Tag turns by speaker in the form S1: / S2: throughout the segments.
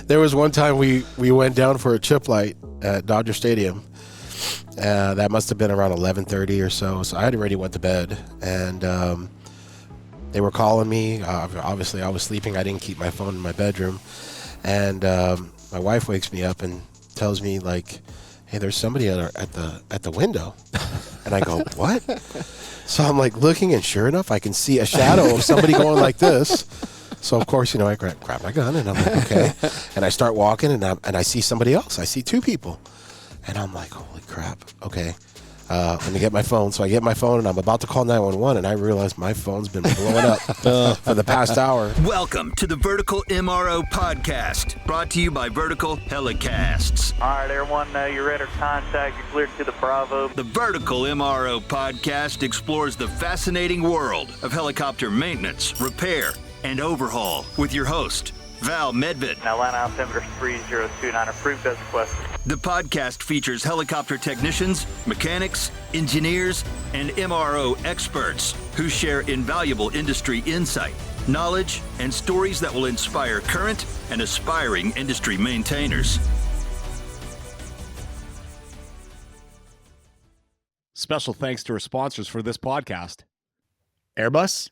S1: There was one time we went down for a chip light at Dodger Stadium. That must have been around 11:30 or so. So I had already went to bed, and they were calling me. Obviously, I was sleeping. I didn't keep my phone in my bedroom, and my wife wakes me up and tells me like, "Hey, there's somebody at the window," and I go, "What?" So I'm like looking, and sure enough, I can see a shadow of somebody going like this. So of course, I grab my gun, and I'm like, okay, and I start walking, and I see somebody else. I see two people, and I'm like, holy crap, okay. Let me get my phone. So I get my phone, and I'm about to call 911, and I realize my phone's been blowing up for the past hour.
S2: Welcome to the Vertical MRO Podcast, brought to you by Vertical HeliCASTS.
S3: All right, everyone, you're ready to contact. You're cleared to the Bravo.
S2: The Vertical MRO Podcast explores the fascinating world of helicopter maintenance, repair, and overhaul with your host, Val Medved.
S3: Now, line altimeter 3029, approved as requested.
S2: The podcast features helicopter technicians, mechanics, engineers, and MRO experts who share invaluable industry insight, knowledge, and stories that will inspire current and aspiring industry maintainers.
S4: Special thanks to our sponsors for this podcast:
S5: Airbus,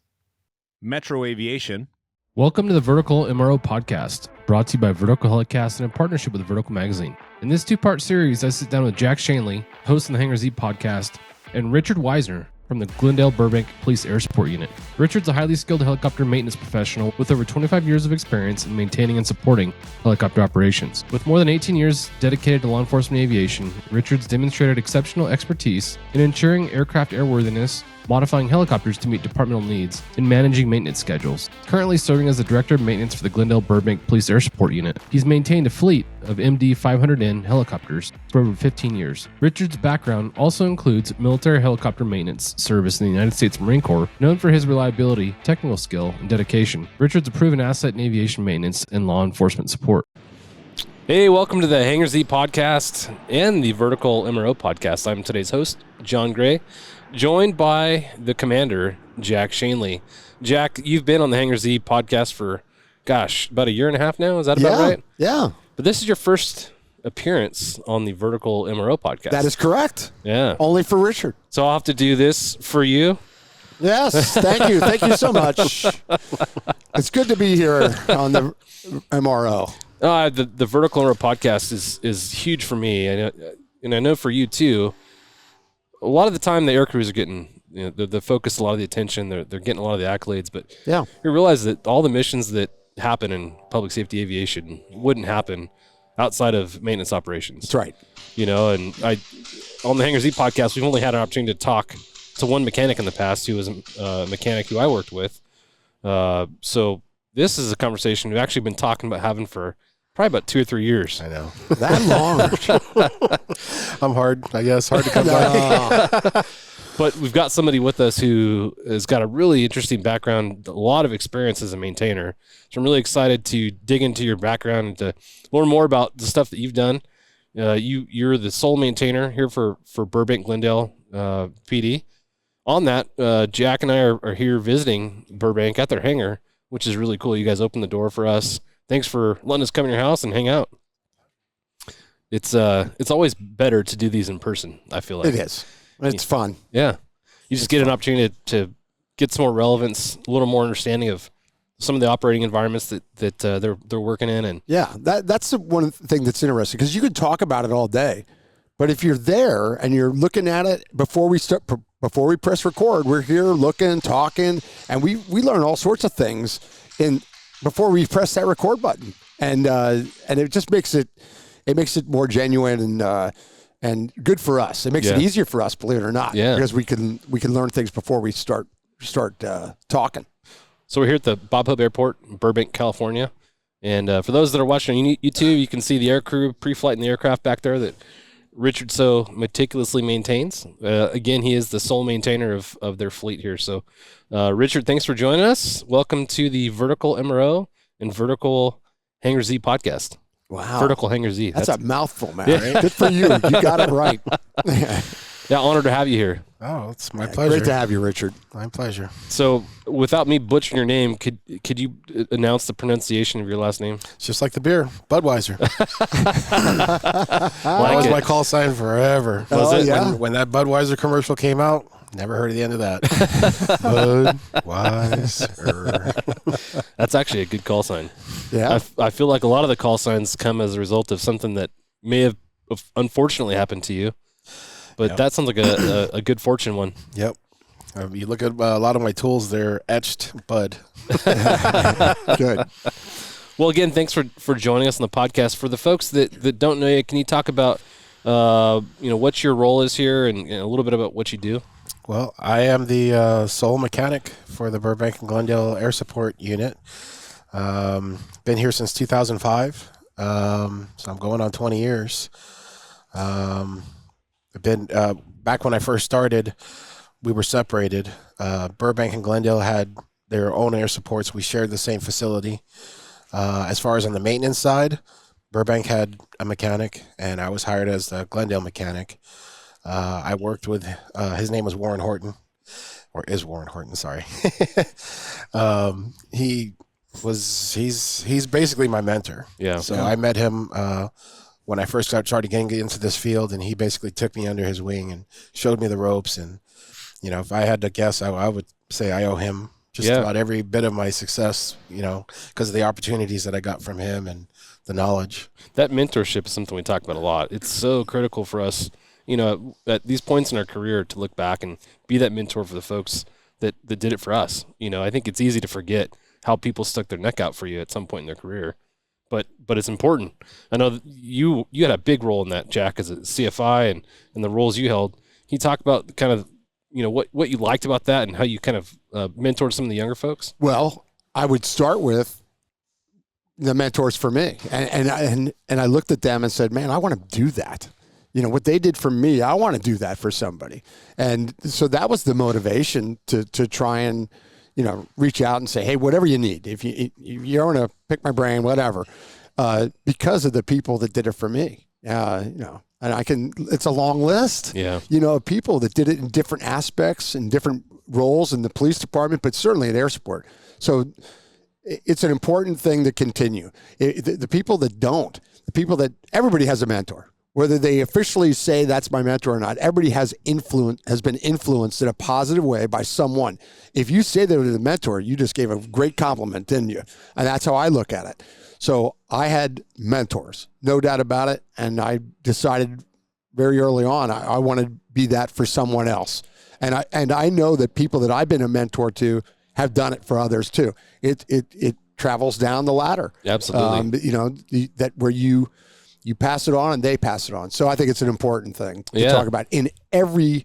S4: Metro Aviation.
S6: Welcome to the Vertical MRO Podcast, brought to you by Vertical HeliCASTS in partnership with Vertical Magazine. In this two-part series, I sit down with Jack Schonely, host of the Hangar Z Podcast, and Richard Weiser from the Glendale Burbank Police Air Support Unit. Richard's a highly skilled helicopter maintenance professional with over 25 years of experience in maintaining and supporting helicopter operations. With more than 18 years dedicated to law enforcement aviation, Richard's demonstrated exceptional expertise in ensuring aircraft airworthiness, modifying helicopters to meet departmental needs, and managing maintenance schedules. Currently serving as the Director of Maintenance for the Glendale Burbank Police Air Support Unit, he's maintained a fleet of MD 500N helicopters for over 15 years. Richard's background also includes military helicopter maintenance service in the United States Marine Corps, known for his reliability, technical skill, and dedication. Richard's a proven asset in aviation maintenance and law enforcement support.
S7: Hey, welcome to the Hangar Z Podcast and the Vertical MRO Podcast. I'm today's host, John Gray, joined by the commander, Jack Schonely. Jack, you've been on the Hangar Z Podcast for, about a year and a half now? Is that about right?
S5: Yeah.
S7: But this is your first appearance on the Vertical MRO Podcast.
S5: That is correct.
S7: Yeah.
S5: Only for Richard.
S7: So I'll have to do this for you.
S5: Yes. Thank you. Thank you so much. It's good to be here on the MRO.
S7: The Vertical MRO Podcast is huge for me, and I know for you too. A lot of the time, the air crews are getting the focus, a lot of the attention. They're getting a lot of the accolades, but
S5: yeah,
S7: you realize that all the missions that happen in public safety aviation wouldn't happen outside of maintenance operations.
S5: That's right.
S7: And on the Hangar Z Podcast, we've only had an opportunity to talk to one mechanic in the past who was a mechanic who I worked with. So this is a conversation we've actually been talking about having for probably about 2 or 3 years.
S1: I know.
S5: That long.
S1: I'm hard to come by.
S7: But we've got somebody with us who has got a really interesting background, a lot of experience as a maintainer. So I'm really excited to dig into your background and to learn more about the stuff that you've done. You're the sole maintainer here for Burbank, Glendale PD. On that, Jack and I are here visiting Burbank at their hangar, which is really cool. You guys opened the door for us. Thanks for letting us come in your house and hang out. It's always better to do these in person, I feel like.
S5: It is. It's fun.
S7: Yeah. You just get an opportunity to get some more relevance, a little more understanding of some of the operating environments that they're working in. And
S5: yeah, that's the one thing that's interesting, because you could talk about it all day, but if you're there and you're looking at it before we press record, we're here looking, talking, and we learn all sorts of things before we press that record button, and it just makes it more genuine and good for us. It makes it easier for us, believe it or not, because we can learn things before we start talking.
S7: So we're here at the Bob Hope Airport in Burbank, California, and for those that are watching on YouTube, you can see the air crew pre-flight in the aircraft back there that Richard so meticulously maintains. Again, he is the sole maintainer of their fleet here. So, Richard, thanks for joining us. Welcome to the Vertical MRO and Vertical Hangar Z Podcast.
S5: Wow.
S7: Vertical Hangar Z.
S5: That's a mouthful, man. Yeah. Good for you. You got it right.
S7: Yeah, honored to have you here.
S1: Oh, it's my pleasure.
S5: Great to have you, Richard.
S1: My pleasure.
S7: So, without me butchering your name, could you announce the pronunciation of your last name?
S1: It's just like the beer, Budweiser. That was my call sign forever.
S5: Was it? Yeah.
S1: When that Budweiser commercial came out, never heard of the end of that. Budweiser.
S7: That's actually a good call sign.
S5: Yeah.
S7: I feel like a lot of the call signs come as a result of something that may have unfortunately happened to you. But that sounds like a good fortune one.
S1: Yep. You look at a lot of my tools, they're etched Bud.
S5: Good.
S7: Well, again, thanks for joining us on the podcast. For the folks that don't know you, can you talk about what your role is here and a little bit about what you do?
S1: Well, I am the sole mechanic for the Burbank and Glendale Air Support Unit. Been here since 2005, so I'm going on 20 years. I've been back when I first started, we were separated. Burbank and Glendale had their own air supports. We shared the same facility. As far as on the maintenance side, Burbank had a mechanic, and I was hired as the Glendale mechanic. I worked with his name was Warren Horton, or is Warren Horton? Sorry. He's basically my mentor.
S7: Yeah.
S1: So I met him when I first started getting into this field, and he basically took me under his wing and showed me the ropes. And if I had to guess, I would say I owe him just about every bit of my success. Because of the opportunities that I got from him and the knowledge.
S7: That mentorship is something we talk about a lot. It's so critical for us, at these points in our career to look back and be that mentor for the folks that did it for us. I think it's easy to forget how people stuck their neck out for you at some point in their career. But it's important. I know that you had a big role in that, Jack, as a CFI and the roles you held. Can you talk about kind of, what you liked about that and how you kind of mentored some of the younger folks?
S5: Well, I would start with the mentors for me. And I looked at them and said, man, I want to do that. What they did for me, I want to do that for somebody. And so that was the motivation to try and, reach out and say, hey, whatever you need, if you want to pick my brain, whatever, because of the people that did it for me, and it's a long list, of people that did it in different aspects and different roles in the police department, but certainly at air support. So it's an important thing to continue. The people that don't, everybody has a mentor. Whether they officially say that's my mentor or not, everybody has been influenced in a positive way by someone. If you say they're the mentor, you just gave a great compliment, didn't you? And that's how I look at it. So I had mentors, no doubt about it. And I decided very early on, I wanted to be that for someone else. And I know that people that I've been a mentor to have done it for others too. It travels down the ladder.
S7: Absolutely.
S5: That where you pass it on and they pass it on. So I think it's an important thing to talk about in every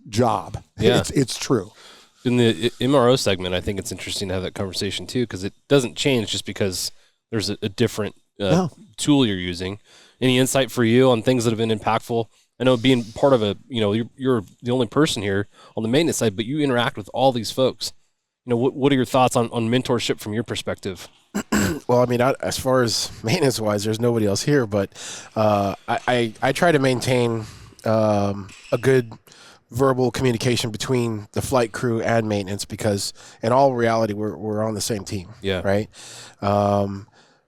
S5: job.
S7: Yeah.
S5: It's true.
S7: In the MRO segment, I think it's interesting to have that conversation too, because it doesn't change just because there's a different tool you're using. Any insight for you on things that have been impactful? I know being part of you're the only person here on the maintenance side, but you interact with all these folks. What are your thoughts on mentorship from your perspective?
S1: Well, I mean, as far as maintenance-wise, there's nobody else here, but I try to maintain a good verbal communication between the flight crew and maintenance, because in all reality, we're on the same team.
S7: Yeah.
S1: Right.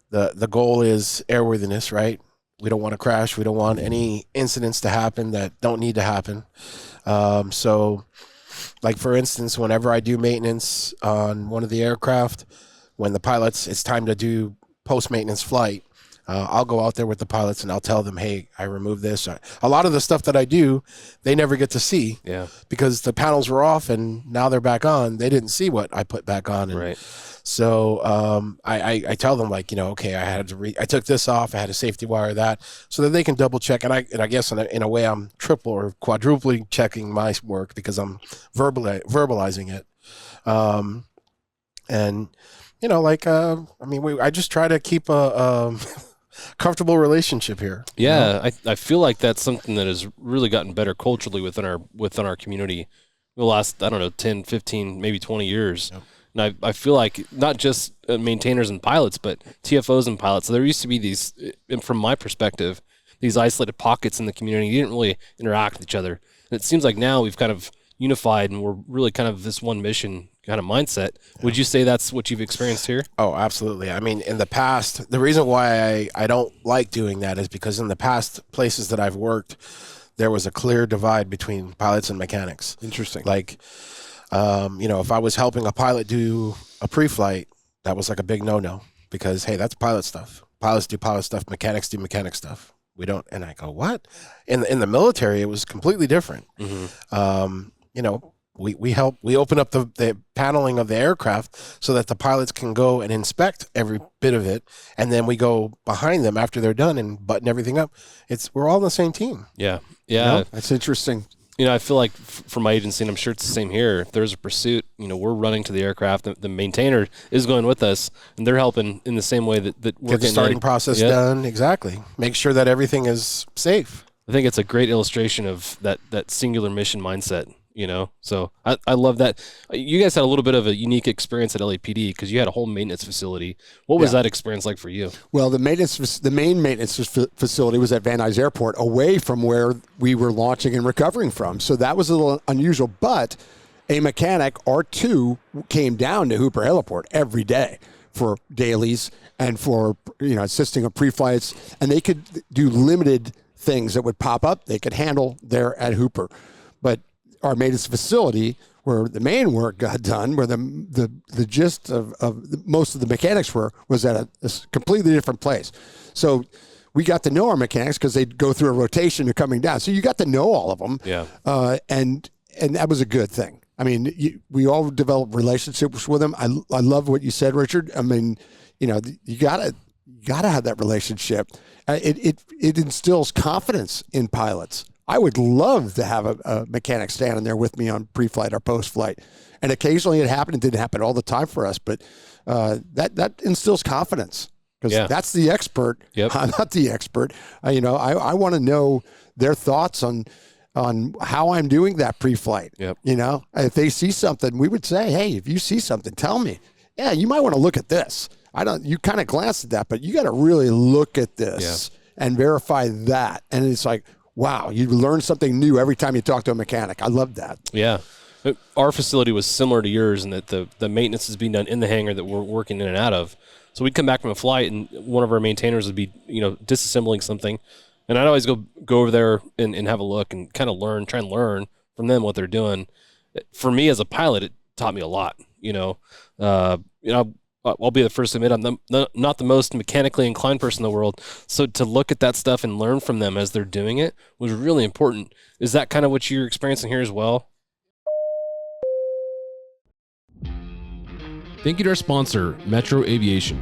S1: The goal is airworthiness, right? We don't want to crash. We don't want any incidents to happen that don't need to happen. So, like for instance, whenever I do maintenance on one of the aircraft, when the pilots, it's time to do post-maintenance flight, I'll go out there with the pilots and I'll tell them, hey, I removed this. A lot of the stuff that I do, they never get to see because the panels were off and now they're back on. They didn't see what I put back on. And
S7: right.
S1: So I tell them, like, okay, I took this off. I had to safety wire that so that they can double check. And I guess in a way I'm triple or quadrupling checking my work because I'm verbalizing it. And I just try to keep a comfortable relationship here.
S7: Yeah, I feel like that's something that has really gotten better culturally within our community the last, 10, 15, maybe 20 years. Yep. And I feel like not just maintainers and pilots, but TFOs and pilots. So there used to be these, from my perspective, these isolated pockets in the community. You didn't really interact with each other. And it seems like now we've kind of unified and we're really kind of this one mission kind of mindset. Would you say that's what you've experienced here?
S1: Oh, absolutely. I mean, in the past, the reason why I don't like doing that is because in the past places that I've worked, there was a clear divide between pilots and mechanics.
S5: Interesting.
S1: Like, if I was helping a pilot do a pre-flight, that was like a big no-no because, hey, that's pilot stuff. Pilots do pilot stuff. Mechanics do mechanic stuff. We don't. And I go, what? In the military, it was completely different. We open up the paneling of the aircraft so that the pilots can go and inspect every bit of it, and then we go behind them after they're done and button everything up. We're all on the same team.
S7: Yeah.
S5: That's interesting.
S7: I feel like for my agency, and I'm sure it's the same here, if there's a pursuit, we're running to the aircraft. The maintainer is going with us, and they're helping in the same way that we're
S1: get the starting process done. Exactly. Make sure that everything is safe.
S7: I think it's a great illustration of that singular mission mindset. So I love that. You guys had a little bit of a unique experience at LAPD because you had a whole maintenance facility. What was that experience like for you?
S5: Well, the main maintenance facility was at Van Nuys Airport, away from where we were launching and recovering from. So that was a little unusual. But a mechanic or two came down to Hooper Heliport every day for dailies and for assisting on pre-flights, and they could do limited things that would pop up. They could handle there at Hooper, but our maintenance facility, where the main work got done, where the gist of most of the mechanics was at a completely different place. So we got to know our mechanics because they'd go through a rotation of coming down. So you got to know all of them.
S7: Yeah.
S5: And that was a good thing. I mean, we all developed relationships with them. I love what you said, Richard. I mean, you gotta have that relationship. It instills confidence in pilots. I would love to have a mechanic standing there with me on pre-flight or post-flight. And occasionally it happened. It didn't happen all the time for us, but that instills confidence because that's the expert.
S7: Yep.
S5: I'm not the expert. I want to know their thoughts on how I'm doing that pre-flight.
S7: Yep.
S5: If they see something, we would say, hey, if you see something, tell me. Yeah, you might want to look at this. You kind of glanced at that, but you got to really look at this and verify that. And it's like, wow, you learn something new every time you talk to a mechanic. I love that.
S7: Yeah. Our facility was similar to yours in that the maintenance is being done in the hangar that we're working in and out of. So we'd come back from a flight and one of our maintainers would be, disassembling something. And I'd always go over there and have a look and kind of try and learn from them what they're doing. For me as a pilot, it taught me a lot. I'll be the first to admit I'm not the most mechanically inclined person in the world. So to look at that stuff and learn from them as they're doing it was really important. Is that kind of what you're experiencing here as well?
S6: Thank you to our sponsor, Metro Aviation.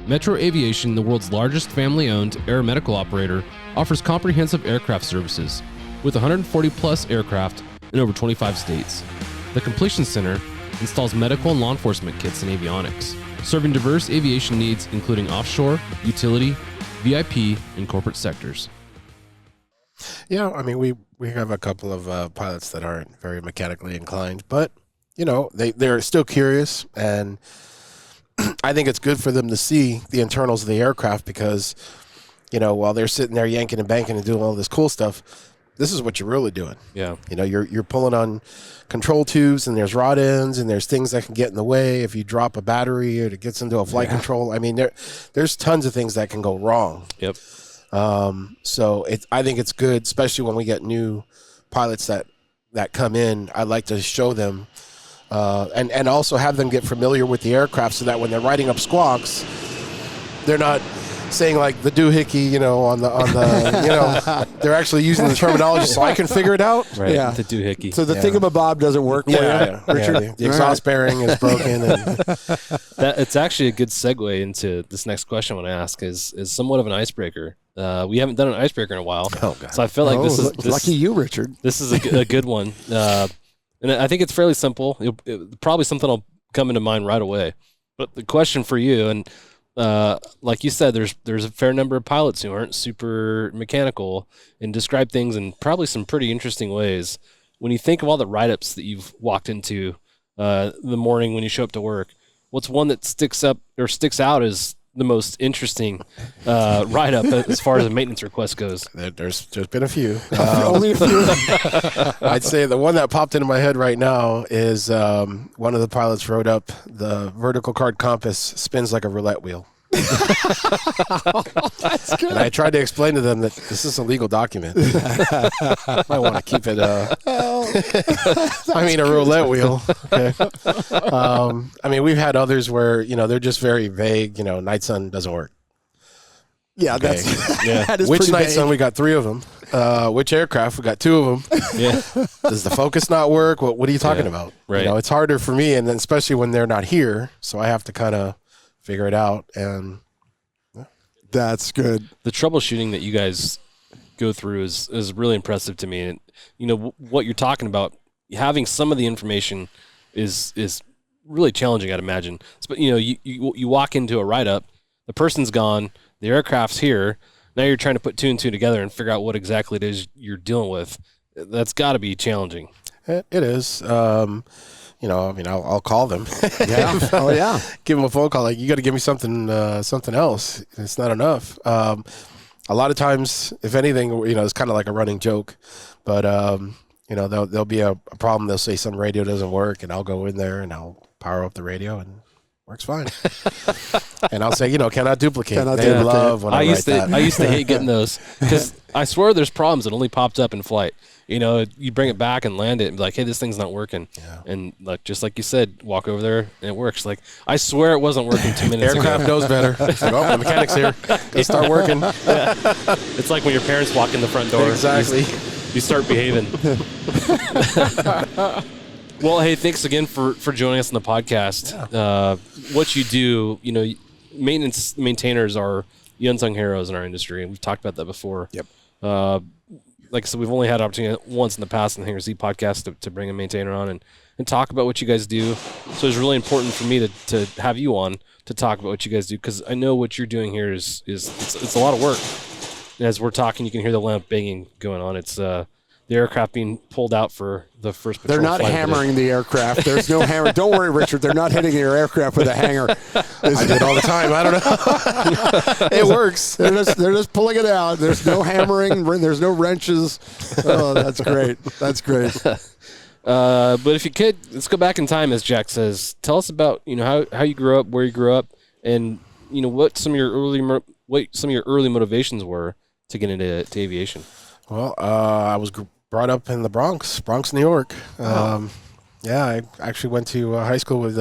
S6: Metro Aviation, the world's largest family-owned aeromedical operator, offers comprehensive aircraft services with 140-plus aircraft in over 25 states. The Completion Center installs medical and law enforcement kits and avionics, serving diverse aviation needs including offshore, utility, VIP, and corporate sectors.
S1: Yeah, I mean, we have a couple of pilots that aren't very mechanically inclined, but, they're still curious, and I think it's good for them to see the internals of the aircraft because, while they're sitting there yanking and banking and doing all this cool stuff, this is what you're really doing.
S7: Yeah.
S1: You're pulling on control tubes and there's rod ends and there's things that can get in the way if you drop a battery or it gets into a flight control. I mean, there's tons of things that can go wrong.
S7: Yep.
S1: So I think it's good, especially when we get new pilots that come in. I like to show them and also have them get familiar with the aircraft so that when they're writing up squawks, they're not saying like the doohickey, on the they're actually using the terminology so I can figure it out.
S7: Right.
S5: Yeah.
S7: The doohickey.
S5: So the thingamabob doesn't work for you, Richard?
S1: The exhaust bearing is broken. And
S7: It's actually a good segue into this next question I want to ask is somewhat of an icebreaker. We haven't done an icebreaker in a while.
S1: Oh, God.
S7: So I feel like this is
S5: lucky you, Richard.
S7: This is a good one. And I think it's fairly simple. Probably something will come into mind right away. But the question for you, and like you said, there's a fair number of pilots who aren't super mechanical and describe things in probably some pretty interesting ways. When you think of all the write-ups that you've walked into the morning when you show up to work, what's one that sticks out as the most interesting write up as far as a maintenance request goes?
S1: There's been a few.
S5: Only a few.
S1: I'd say the one that popped into my head right now is one of the pilots wrote up the vertical card compass spins like a roulette wheel.
S5: That's good.
S1: And I tried to explain to them that this is a legal document. I want to keep it. I mean, a roulette wheel. Okay. I mean, we've had others where they're just very vague. Night sun doesn't work.
S5: Yeah,
S1: Okay.
S5: that is
S1: Which
S5: pretty
S1: night
S5: vague.
S1: sun? We got 3 of them. Which aircraft? We got 2 of them.
S7: Yeah.
S1: Does the focus not work? What are you talking about?
S7: Right.
S1: It's harder for me, and then especially when they're not here, so I have to kind of figure it out. And
S5: That's good.
S7: The troubleshooting that you guys go through is really impressive to me. And what you're talking about, having some of the information is really challenging, I'd imagine. But you walk into a write up, the person's gone, the aircraft's here. Now you're trying to put 2 and 2 together and figure out what exactly it is you're dealing with. That's got to be challenging.
S1: it is. I'll call them.
S5: Yeah. Oh, yeah.
S1: Give them a phone call. Like, you got to give me something else. It's not enough. A lot of times, if anything, it's kind of like a running joke. But there'll be a problem. They'll say some radio doesn't work, and I'll go in there and I'll power up the radio, and works fine. And I'll say, cannot duplicate.
S5: Cannot
S1: They
S5: duplicate.
S1: love when I write that.
S7: I used to hate getting those because I swear there's problems that only popped up in flight. You bring it back and land it and be like, hey, this thing's not working.
S1: Yeah.
S7: And just like you said, walk over there and it works. Like, I swear it wasn't working 2 minutes
S1: Aircraft
S7: ago.
S1: knows better. It's like, the mechanic's here. They start working.
S7: It's like when your parents walk in the front door.
S1: Exactly.
S7: You start behaving. Well, hey, thanks again for joining us on the podcast.
S1: Yeah.
S7: What you do, maintainers are the unsung heroes in our industry, and we've talked about that before.
S1: Yep.
S7: Like I said, we've only had opportunity once in the past in the Hangar Z podcast to bring a maintainer on and talk about what you guys do. So it's really important for me to have you on to talk about what you guys do, because I know what you're doing here is it's a lot of work. And as we're talking, you can hear the lamp banging going on. It's the aircraft being pulled out for the first patrol.
S5: They're not
S7: flight of the day.
S5: hammering the aircraft. There's no hammer. Don't worry, Richard. They're not hitting your aircraft with a hanger.
S1: I do it all the time. I don't know. It works.
S5: They're just pulling it out. There's no hammering. There's no wrenches. Oh, that's great. That's great.
S7: But if you could, let's go back in time, as Jack says. Tell us about how you grew up, where you grew up, and what some of your early motivations were to get into aviation.
S1: Well, I was brought up in the Bronx, New York. Yeah, I actually went to high school with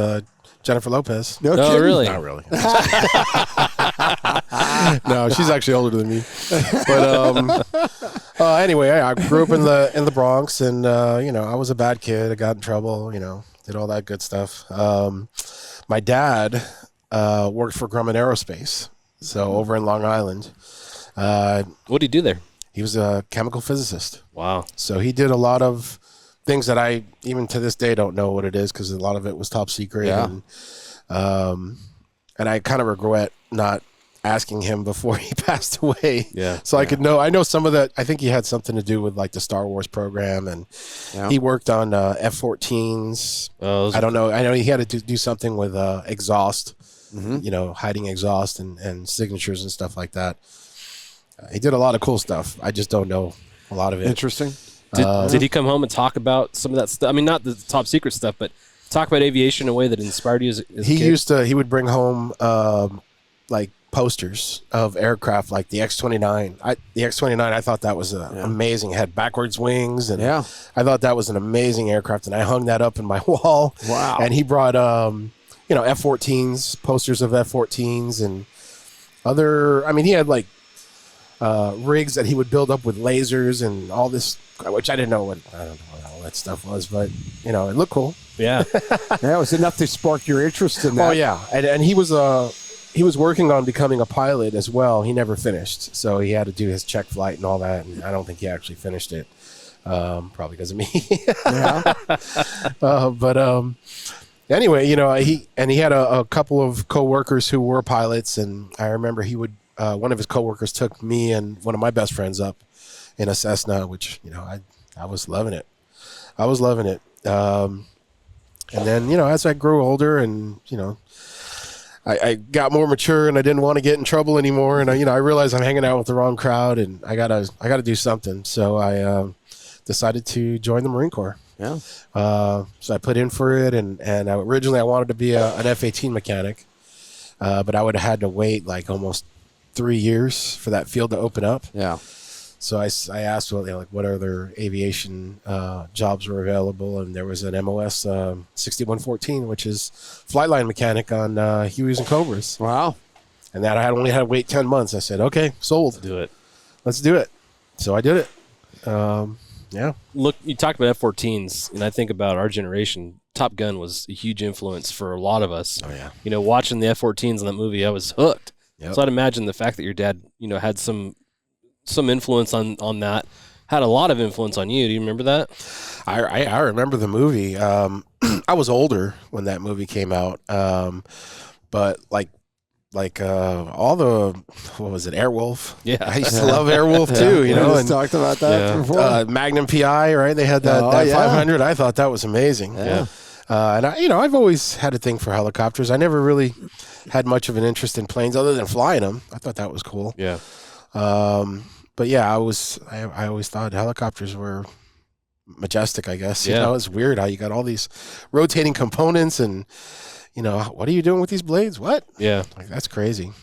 S1: Jennifer Lopez.
S5: No
S7: Oh,
S5: kidding.
S7: really?
S1: Not really. No, she's actually older than me. But anyway, I grew up in the Bronx, and I was a bad kid. I got in trouble. Did all that good stuff. My dad worked for Grumman Aerospace, so over in Long Island.
S7: What do you do there?
S1: He was a chemical physicist.
S7: Wow.
S1: So he did a lot of things that I, even to this day, don't know what it is, because a lot of it was top secret.
S5: Yeah.
S1: And I kind of regret not asking him before he passed away.
S7: Yeah.
S1: So I could know. I know some of that. I think he had something to do with like the Star Wars program, and he worked on F-14s.
S7: Oh,
S1: I don't know. I know he had to do something with exhaust, hiding exhaust and signatures and stuff like that. He did a lot of cool stuff. I just don't know a lot of it.
S5: Interesting.
S7: Did he come home and talk about some of that stuff? I mean, not the top secret stuff, but talk about aviation in a way that inspired you as a kid?
S1: He would bring home like posters of aircraft like the X-29. The X-29, I thought that was amazing. It had backwards wings, and I thought that was an amazing aircraft, and I hung that up in my wall.
S5: Wow.
S1: And he brought F-14s, posters of F-14s, and other. I mean, he had like rigs that he would build up with lasers and all this, which I don't know what all that stuff was, but it looked cool.
S7: Yeah.
S5: Yeah, it was enough to spark your interest in that.
S1: Oh yeah, and he was working on becoming a pilot as well. He never finished, so he had to do his check flight and all that, and I don't think he actually finished it. Probably because of me.
S5: Yeah.
S1: But anyway, he had a couple of coworkers who were pilots, and I remember he would. One of his coworkers took me and one of my best friends up in a Cessna, which I was loving it. And then as I grew older, and I got more mature and I didn't want to get in trouble anymore. And I realized I'm hanging out with the wrong crowd and I gotta do something. So I decided to join the Marine Corps.
S5: Yeah.
S1: So I put in for it, and originally I wanted to be an F-18 mechanic, but I would have had to wait like almost 3 years for that field to open up.
S5: Yeah.
S1: So I asked, what other aviation jobs were available, and there was an MOS 6114, which is flight line mechanic on Hueys and Cobras.
S5: Wow.
S1: And that I only had to wait 10 months. I said, okay, sold.
S7: Do it.
S1: Let's do it. So I did it. Yeah.
S7: Look, you talked about F-14s, and I think about our generation. Top Gun was a huge influence for a lot of us.
S1: Oh, yeah.
S7: Watching the F-14s in that movie, I was hooked.
S1: Yep.
S7: So I'd imagine the fact that your dad, had some influence on that, had a lot of influence on you. Do you remember that?
S1: I remember the movie. I was older when that movie came out, but all the, what was it, Airwolf?
S7: Yeah.
S1: I used to love Airwolf too,
S5: We just talked about that before.
S1: Magnum PI, right? They had that 500. I thought that was amazing.
S5: Yeah.
S1: And I've always had a thing for helicopters. I never really had much of an interest in planes other than flying them. I thought that was cool.
S7: Yeah.
S1: But yeah, I always thought helicopters were majestic, I guess.
S7: Yeah.
S1: It's weird how you got all these rotating components and, what are you doing with these blades? What?
S7: Yeah.
S1: Like, that's crazy.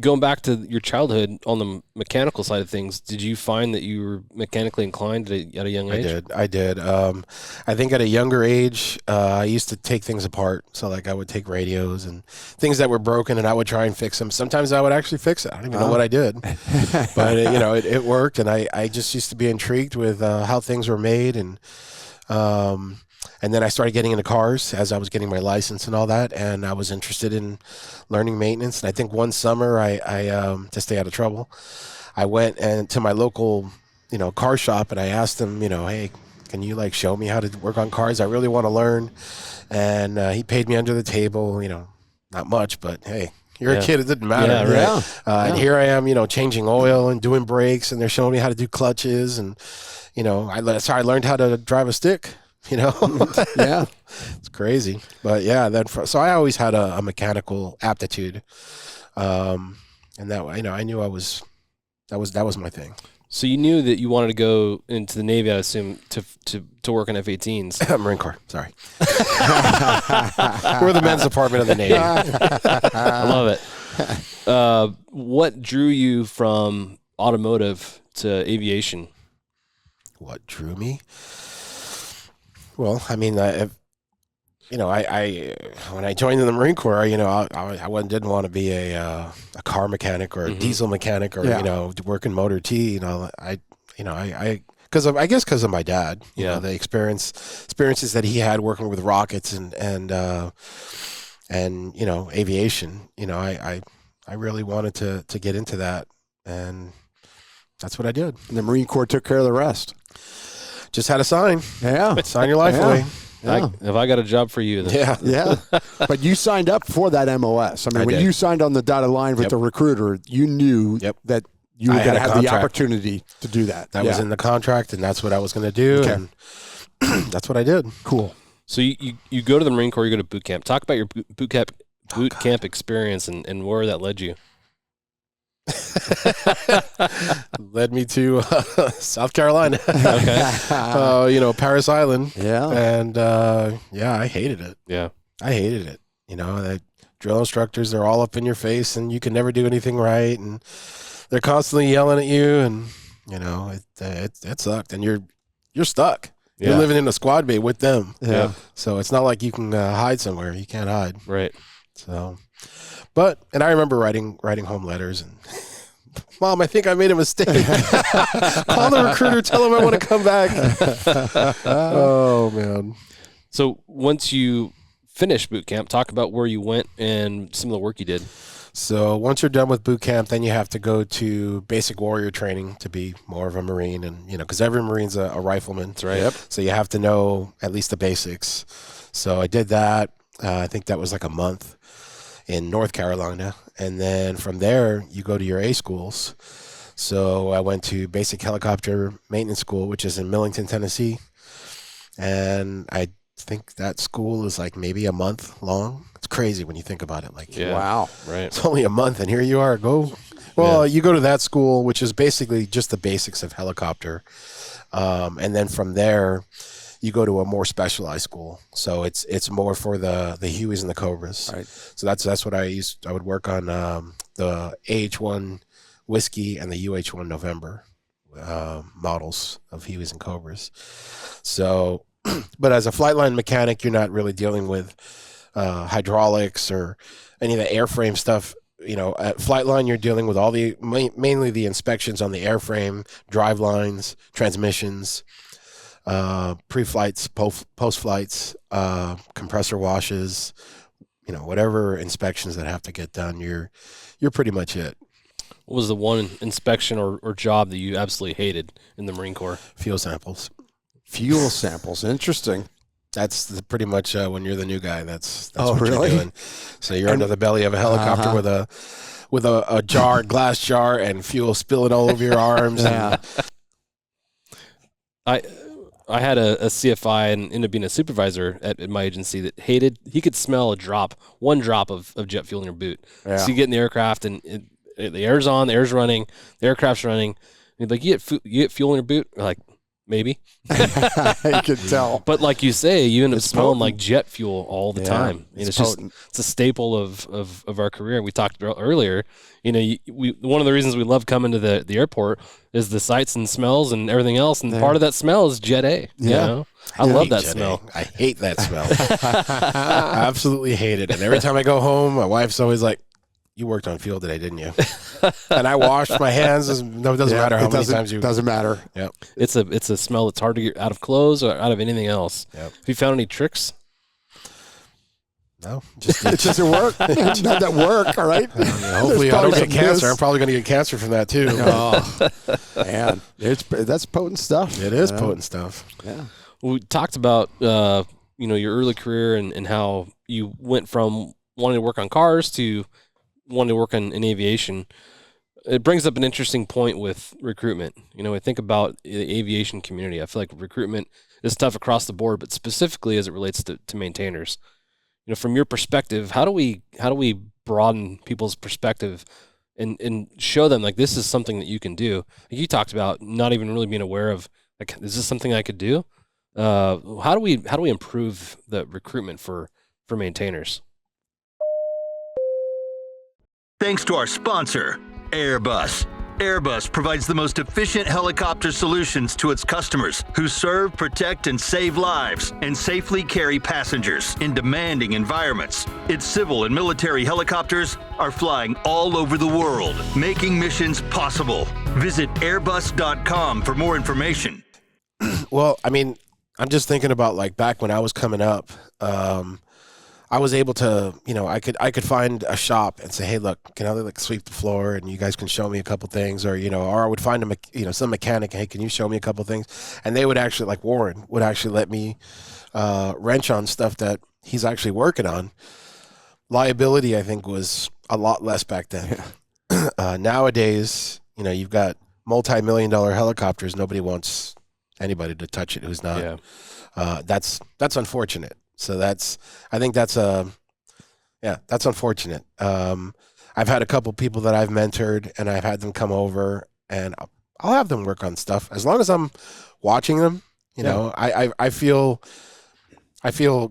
S7: Going back to your childhood on the mechanical side of things, did you find that you were mechanically inclined at a young age?
S1: I did. I think at a younger age, I used to take things apart. So I would take radios and things that were broken and I would try and fix them. Sometimes I would actually fix it. I don't even know what I did, but it worked. And I just used to be intrigued with how things were made. And then I started getting into cars as I was getting my license and all that. And I was interested in learning maintenance. And I think one summer I to stay out of trouble, I went to my local, car shop and I asked them, hey, can you show me how to work on cars? I really want to learn. And he paid me under the table, not much, but hey, you're a kid. It didn't matter.
S7: Yeah, right.
S1: And here I am, changing oil and doing brakes, and they're showing me how to do clutches. And, that's how I learned how to drive a stick.
S5: Yeah,
S1: it's crazy, but yeah. So I always had a mechanical aptitude, and that I knew that was my thing.
S7: So you knew that you wanted to go into the Navy, I assume, to work on F-18s.
S1: Marine Corps. Sorry, we're the men's department of the Navy.
S7: I love it. What drew you from automotive to aviation?
S1: What drew me? Well, I mean, I when I joined in the Marine Corps, I didn't want to be a car mechanic or a diesel mechanic or working motor T. Because of my dad. The experiences that he had working with rockets and aviation. I really wanted to get into that, and that's what I did.
S5: And the Marine Corps took care of the rest.
S1: Just had a sign.
S5: Yeah.
S1: Sign your life away.
S5: Yeah.
S7: Have I got a job for you? Then?
S5: Yeah. But you signed up for that MOS. When
S1: did.
S5: you signed on the dotted line with the recruiter, you knew that you were going to have the opportunity to do that.
S1: That was in the contract, and that's what I was going to do. Okay. And that's what I did.
S5: Cool.
S7: So you go to the Marine Corps, you go to boot camp. Talk about your boot camp experience and where that led you.
S1: Led me to South Carolina.
S7: Okay.
S1: Paris Island.
S5: Yeah.
S1: And I hated it.
S7: Yeah.
S1: I hated it. The drill instructors, they're all up in your face and you can never do anything right, and they're constantly yelling at you, and it sucked, and you're stuck.
S7: Yeah.
S1: You're living in a squad bay with them.
S5: Yeah.
S1: So it's not like you can hide somewhere. You can't hide.
S7: Right.
S1: So and I remember writing home letters and, Mom, I think I made a mistake. Call the recruiter, tell him I want to come back. Oh, man.
S7: So once you finish boot camp, talk about where you went and some of the work you did.
S1: So once you're done with boot camp, then you have to go to basic warrior training to be more of a Marine. And, because every Marine's a rifleman.
S7: That's right.
S5: Yep.
S1: So you have to know at least the basics. So I did that. I think that was like a month in North Carolina. And then from there, you go to your A schools. So I went to Basic Helicopter Maintenance School, which is in Millington, Tennessee. And I think that school is like maybe a month long. It's It's crazy when you think about it. Like,
S5: Wow.
S7: Right.
S1: it's only a month, and here you are. You go to that school, which is basically just the basics of helicopter, and then from there, you go to a more specialized school. So it's more for the Hueys and the Cobras.
S5: Right.
S1: So that's what I would work on the AH-1 Whiskey and the UH-1 November models of Hueys and Cobras. So, but as a flight line mechanic, you're not really dealing with hydraulics or any of the airframe stuff. At Flightline, you're dealing with mainly the inspections on the airframe, drive lines, transmissions, pre-flights, post-flights, compressor washes, whatever inspections that have to get done, you're pretty much it.
S7: What was the one inspection or job that you absolutely hated in the Marine Corps?
S1: Fuel samples.
S5: Fuel samples. Interesting.
S1: That's pretty much when you're the new guy. That's
S5: what
S1: you're doing. So you're under the belly of a helicopter with a glass jar, and fuel spilling all over your arms.
S5: Yeah.
S7: I had a CFI and ended up being a supervisor at my agency that he could smell one drop of jet fuel in your boot.
S5: Yeah.
S7: So you get in the aircraft and the air's on, the air's running, the aircraft's running. And he's like, you get fuel in your boot? We're like, maybe.
S5: You could tell.
S7: But like you say, you end up
S5: It's
S7: smelling
S5: potent.
S7: like jet fuel all the time. And
S5: It's
S7: just
S5: potent.
S7: it's a staple of our career. We talked about earlier. One of the reasons we love coming to the airport is the sights and smells and everything else. And part of that smell is Jet A.
S5: Yeah.
S7: I love that
S1: Jet A.
S7: smell.
S1: I hate that smell. I absolutely hate it. And every time I go home, my wife's always like, "You worked on fuel today, didn't you?" And I washed my hands. It doesn't matter how many times you.
S5: Doesn't matter.
S1: Yep.
S7: It's a smell that's hard to get out of clothes or out of anything else.
S1: Yep.
S7: Have you found any tricks?
S1: No,
S5: It doesn't work. None that work. All right.
S1: hopefully, I
S5: probably
S1: don't get
S5: some
S1: cancer.
S5: myths.
S1: I'm probably going to get cancer from that too.
S5: Oh, man, that's potent stuff.
S1: It is potent stuff.
S5: Yeah.
S7: We talked about your early career and how you went from wanting to work on cars to wanting to work in aviation. It brings up an interesting point with recruitment. I think about the aviation community. I feel like recruitment is tough across the board, but specifically as it relates to maintainers. From your perspective, how do we broaden people's perspective and show them like this is something that you can do? Like you talked about not even really being aware of like, is this something I could do? How do we improve the recruitment for maintainers?
S2: Thanks to our sponsor, Airbus. Airbus provides the most efficient helicopter solutions to its customers who serve, protect, and save lives and safely carry passengers in demanding environments. Its civil and military helicopters are flying all over the world, making missions possible. Visit airbus.com for more information.
S1: Well, I mean, I'm just thinking about like back when I was coming up. I was able to, I could find a shop and say, hey, look, can I like sweep the floor and you guys can show me a couple things, or I would find some mechanic, hey, can you show me a couple things? And they would actually, like Warren would actually let me wrench on stuff that he's actually working on. Liability, I think, was a lot less back then. Nowadays, you've got multi-million-dollar helicopters. Nobody wants anybody to touch it who's not. Yeah. That's unfortunate. So that's unfortunate. I've had a couple people that I've mentored and I've had them come over and I'll have them work on stuff as long as I'm watching them. I feel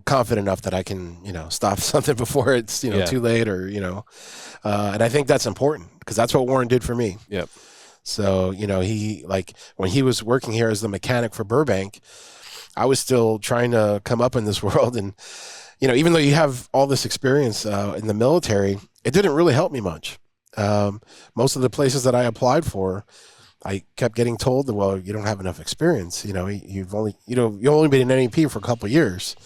S1: confident enough that I can, stop something before it's, too late or, and I think that's important because that's what Warren did for me.
S7: Yep.
S1: So, he when he was working here as the mechanic for Burbank, I was still trying to come up in this world. And, even though you have all this experience in the military, it didn't really help me much. Most of the places that I applied for, I kept getting told that, well, you don't have enough experience. You've only been in NEP for a couple of years,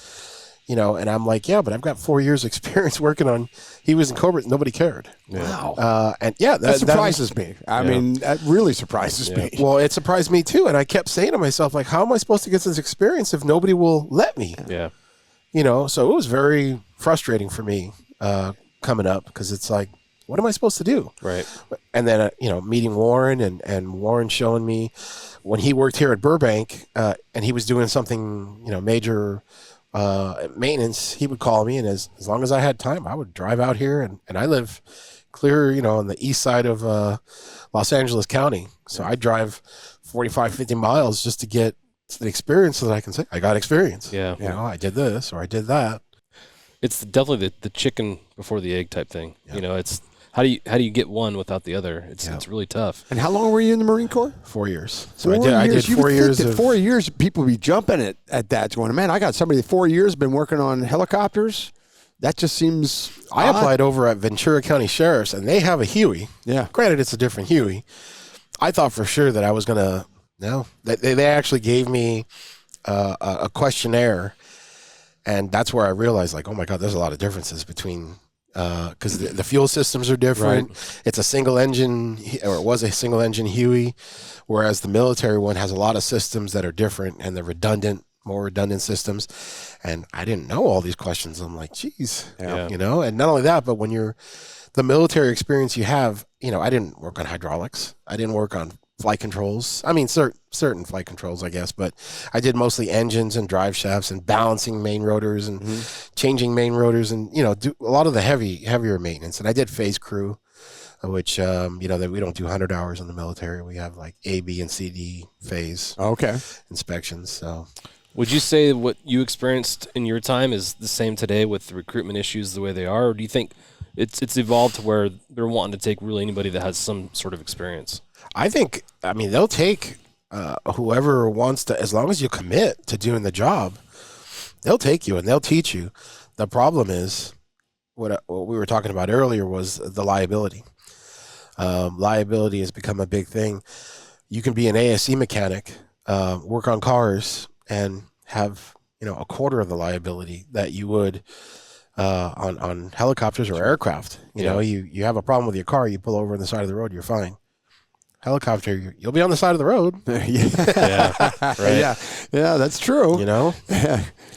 S1: and I'm like, yeah, but I've got 4 years experience working on, he was in Cobra. Nobody cared.
S5: Wow.
S1: And yeah,
S5: that surprises me. I mean, that really surprises me.
S1: Well, it surprised me too. And I kept saying to myself, like, how am I supposed to get this experience if nobody will let me?
S7: Yeah.
S1: So it was very frustrating for me coming up because it's like, what am I supposed to do?
S7: Right.
S1: And then, meeting Warren and Warren showing me when he worked here at Burbank and he was doing something, major maintenance, he would call me, and as long as I had time, I would drive out here, and I live clear, on the east side of Los Angeles County. So I drive 45, 50 miles just to get the experience so that I can say, I got experience.
S7: Yeah.
S1: I did this or I did that.
S7: It's definitely the chicken before the egg type thing.
S1: Yeah.
S7: It's how do you get one without the other? It's really tough.
S5: And how long were you in the Marine Corps?
S1: 4 years. So
S5: 4 years.
S1: I did 4 years.
S5: 4 years, people be jumping at that, going, man, I got somebody 4 years been working on helicopters. That just seems
S1: I
S5: odd.
S1: applied over at Ventura County Sheriff's, and they have a Huey.
S5: Yeah.
S1: Granted, it's a different Huey. I thought for sure that I was going to, no. They actually gave me a questionnaire, and that's where I realized, like, oh, my God, there's a lot of differences between, because the fuel systems are different. Right. It's a single engine, or it was a single engine Huey, whereas the military one has a lot of systems that are different, and they're more redundant systems. And I didn't know all these questions. I'm like, geez, and not only that, but when you're the military experience you have, I didn't work on hydraulics. I didn't work on flight controls. I mean, certain flight controls, I guess, but I did mostly engines and drive shafts and balancing main rotors and changing main rotors and, do a lot of the heavier maintenance. And I did phase crew, which, that we don't do 100 hours in the military. We have like A, B, and C, D phase inspections. So
S7: would you say what you experienced in your time is the same today with the recruitment issues the way they are? Or do you think it's evolved to where they're wanting to take really anybody that has some sort of experience?
S1: They'll take whoever wants to, as long as you commit to doing the job, they'll take you and they'll teach you. The problem is what we were talking about earlier was the liability. Liability has become a big thing. You can be an ASC mechanic, work on cars, and have a quarter of the liability that you would on helicopters or aircraft. You have a problem with your car, you pull over on the side of the road, you're fine. Helicopter, you'll be on the side of the road.
S5: Right. Yeah, that's true.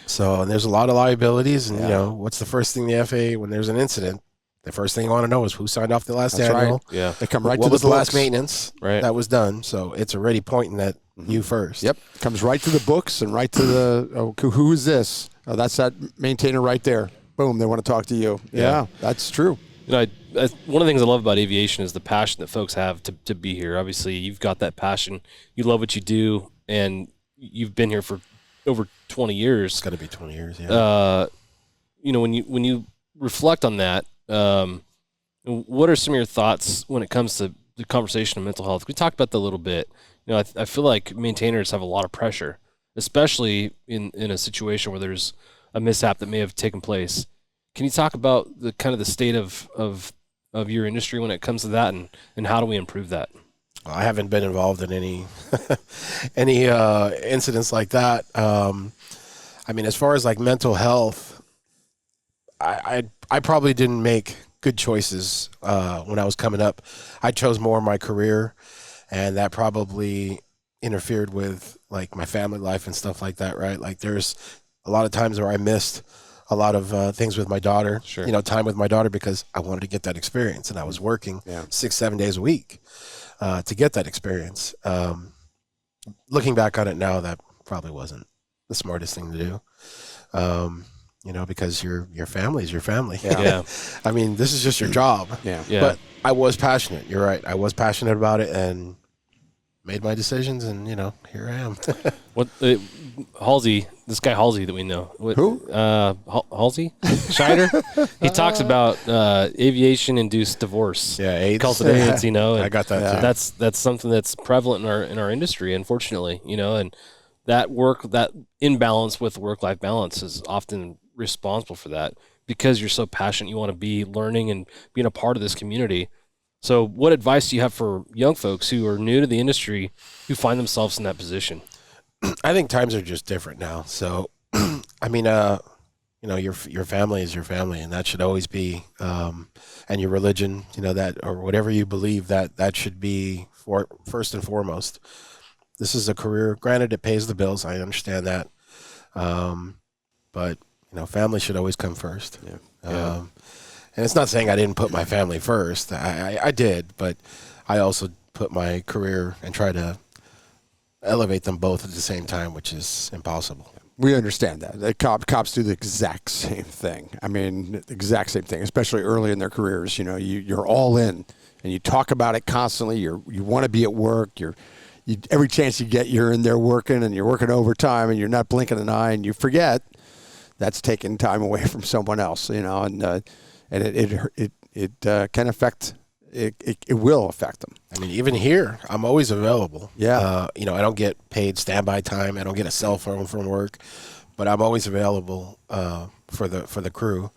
S1: So, and there's a lot of liabilities, and what's the first thing the FAA, when there's an incident, the first thing you want to know is who signed off the last annual.
S5: Right. Yeah, they come right
S1: what
S5: to
S1: was
S5: the
S1: last
S5: books.
S1: Maintenance that was done. So it's already pointing at you first.
S5: Yep, comes right to the books and right to the who is this? Oh, that's that maintainer right there. Boom, they want to talk to you. Yeah, that's true.
S7: One of the things I love about aviation is the passion that folks have to be here. Obviously, you've got that passion. You love what you do, and you've been here for over 20 years.
S1: It's got to be 20 years, yeah.
S7: When you reflect on that, what are some of your thoughts when it comes to the conversation of mental health? We talked about that a little bit. I feel like maintainers have a lot of pressure, especially in a situation where there's a mishap that may have taken place. Can you talk about the kind of the state of your industry when it comes to that, and how do we improve that?
S1: Well, I haven't been involved in any incidents like that. As far as like mental health, I probably didn't make good choices when I was coming up. I chose more of my career, and that probably interfered with like my family life and stuff like that, right? Like there's a lot of times where I missed a lot of things with my daughter, time with my daughter, because I wanted to get that experience, and I was working 6-7 days a week to get that experience. Looking back on it now, that probably wasn't the smartest thing to do, because your family is your family.
S7: Yeah.
S1: This is just your job.
S7: Yeah.
S1: But I was passionate. You're right. I was passionate about it and made my decisions, and here I am.
S7: Halsey, this guy Halsey that we know.
S5: Who?
S7: Halsey Scheider. He talks about aviation-induced divorce.
S1: Yeah, AIDS.
S7: Calls it AIDS. And
S1: I got that. Too.
S7: That's something that's prevalent in our industry, unfortunately. And that imbalance with work-life balance is often responsible for that, because you're so passionate. You want to be learning and being a part of this community. So what advice do you have for young folks who are new to the industry who find themselves in that position?
S1: I think times are just different now. So, your family is your family, and that should always be, and your religion, that, or whatever you believe, that should be first and foremost. This is a career. Granted, it pays the bills. I understand that. But, family should always come first. Yeah. And it's not saying I didn't put my family first. I did, but I also put my career and try to elevate them both at the same time, which is impossible.
S5: We understand that. The cops do the exact same thing. I mean, the exact same thing, especially early in their careers. You know, you're all in, and you talk about it constantly. You want to be at work. Every chance you get, you're in there working, and you're working overtime, and you're not blinking an eye, and you forget that's taking time away from someone else. You know, and it can affect. It will affect them.
S1: I mean, even here, I'm always available.
S5: Yeah.
S1: You know, I don't get paid standby time. I don't get a cell phone from work, but I'm always available for the crew.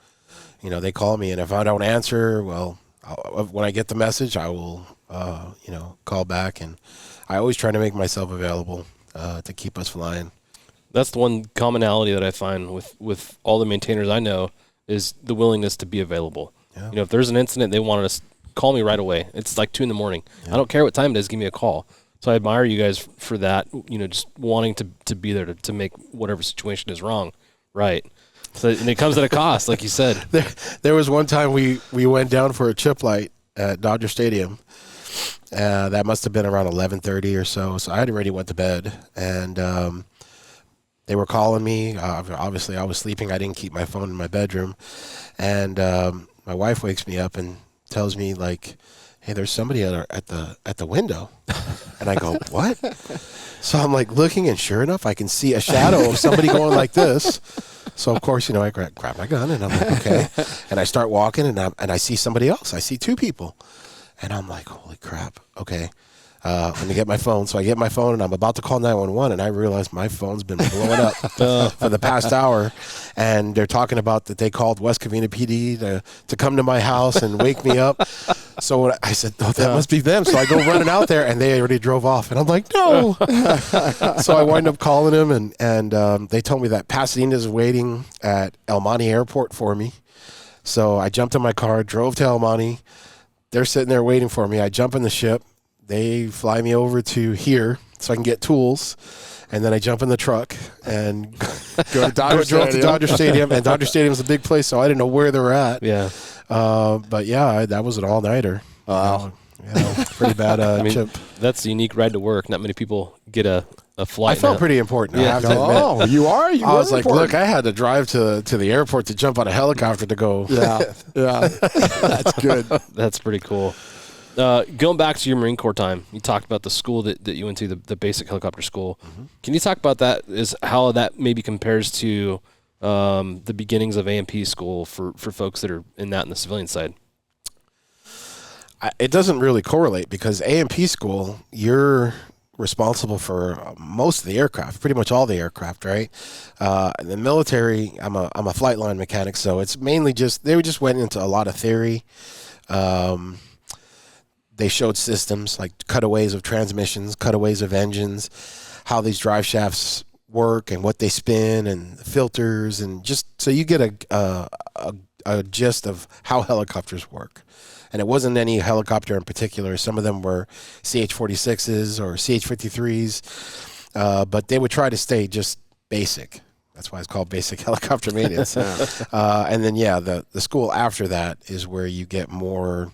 S1: You know, they call me, and if I don't answer, well, when I get the message, I will, call back, and I always try to make myself available to keep us flying.
S7: That's the one commonality that I find with all the maintainers I know is the willingness to be available.
S1: Yeah.
S7: You know, if there's an incident, they want to call me right away. It's like 2 a.m. Yeah. I don't care what time it is. Give me a call. So I admire you guys for that. You know, just wanting to be there to make whatever situation is wrong right. So and it comes at a cost, like you said.
S1: There was one time we went down for a chip light at Dodger Stadium. That must have been around 11:30 or so. So I had already went to bed, and they were calling me. Obviously, I was sleeping. I didn't keep my phone in my bedroom, and my wife wakes me up and tells me, like, hey, there's somebody at the window. And I go, what? So I'm like looking, and sure enough, I can see a shadow of somebody going like this. So of course, I grab my gun, and I'm like, okay. And I start walking, and I see somebody else. I see 2 people, and I'm like, holy crap. Okay. Let me get my phone. So I get my phone, and I'm about to call 911, and I realize my phone's been blowing up for the past hour. And they're talking about that they called West Covina PD to come to my house and wake me up. So I said, oh, that must be them. So I go running out there, and they already drove off. And I'm like, no. So I wind up calling them, and they told me that Pasadena is waiting at El Monte Airport for me. So I jumped in my car, drove to El Monte. They're sitting there waiting for me. I jump in the ship. They fly me over to here so I can get tools, and then I jump in the truck and
S5: go to Dodger
S1: drove to Dodger Stadium, and Dodger Stadium is a big place, so I didn't know where they were at.
S7: Yeah.
S1: But yeah, that was an all-nighter.
S5: Wow.
S1: Pretty bad chip.
S7: That's a unique ride to work. Not many people get a flight.
S1: I felt pretty important.
S7: Yeah.
S1: I have to admit.
S5: Oh, you are?
S1: I was like, look, I had to drive to the airport to jump on a helicopter to go.
S5: Yeah. That's good.
S7: That's pretty cool. Going back to your Marine Corps time, you talked about the school that you went to, the basic helicopter school. Mm-hmm. Can you talk about that, is how that maybe compares to the beginnings of AMP school for folks that are in the civilian side?
S1: It doesn't really correlate, because AMP school, you're responsible for most of the aircraft, pretty much all the aircraft, right? In the military, I'm a flight line mechanic, so it's mainly they just went into a lot of theory. They showed systems like cutaways of transmissions, cutaways of engines, how these drive shafts work and what they spin, and filters, and just so you get a gist of how helicopters work. And it wasn't any helicopter in particular. Some of them were CH-46s or CH-53s, but they would try to stay just basic. That's why it's called basic helicopter maintenance. And then, the school after that is where you get more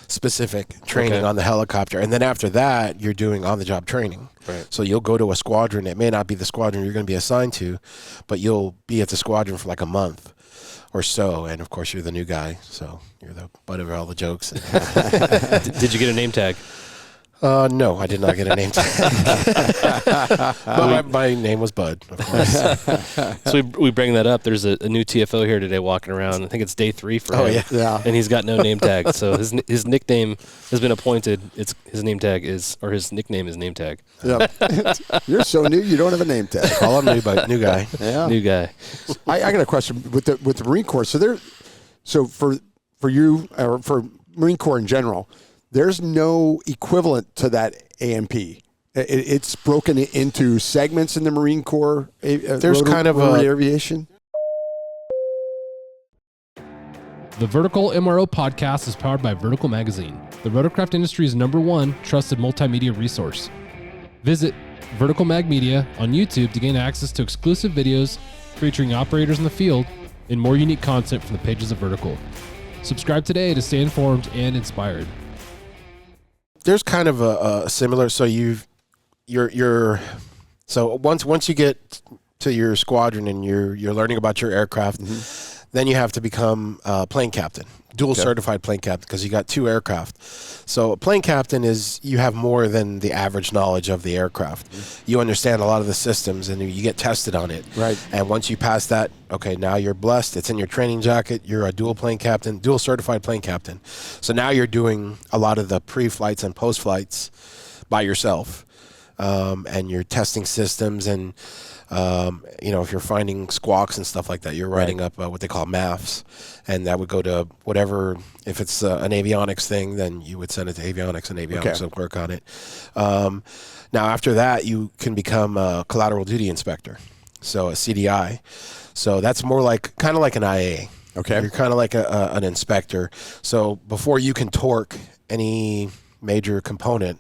S1: specific training on the helicopter. And then after that, you're doing on-the-job training.
S7: Right.
S1: So you'll go to a squadron. It may not be the squadron you're going to be assigned to, but you'll be at the squadron for like a month or so. And, of course, you're the new guy, so you're the butt of all the jokes.
S7: Did you get a name tag?
S1: No, I did not get a name tag. But my name was Bud, of course.
S7: So we bring that up. There's a new TFO here today walking around. I think it's day 3 for him.
S5: Yeah.
S7: And he's got no name tag. So his nickname has been appointed. His nickname is name tag.
S5: Yeah. You're so new, you don't have a name tag.
S1: Call him new guy.
S5: Yeah.
S7: New guy.
S5: I got a question with the Marine Corps. So for you, or for Marine Corps in general, there's no equivalent to that AMP. It's broken into segments in the Marine Corps.
S1: There's kind of
S5: aviation.
S6: The Vertical MRO Podcast is powered by Vertical Magazine, the rotorcraft industry's #1 trusted multimedia resource. Visit Vertical Mag Media on YouTube to gain access to exclusive videos featuring operators in the field and more unique content from the pages of Vertical. Subscribe today to stay informed and inspired.
S1: There's kind of a similar. So your So once you get to your squadron and you're learning about your aircraft, then you have to become a plane captain, dual certified plane captain, because you got 2 aircraft. So a plane captain is you have more than the average knowledge of the aircraft. You understand a lot of the systems and you get tested on it.
S5: Right.
S1: And once you pass that, okay, now you're blessed. It's in your training jacket. You're a dual certified plane captain. So now you're doing a lot of the pre-flights and post-flights by yourself. And you're testing systems and, if you're finding squawks and stuff like that, you're writing up what they call MAFs, and that would go to whatever. If it's an avionics thing, then you would send it to avionics, and avionics would work on it. Now, after that, you can become a collateral duty inspector, so a CDI. So that's more kind of like an IA.
S5: Okay.
S1: You're kind of like an inspector. So before you can torque any major component,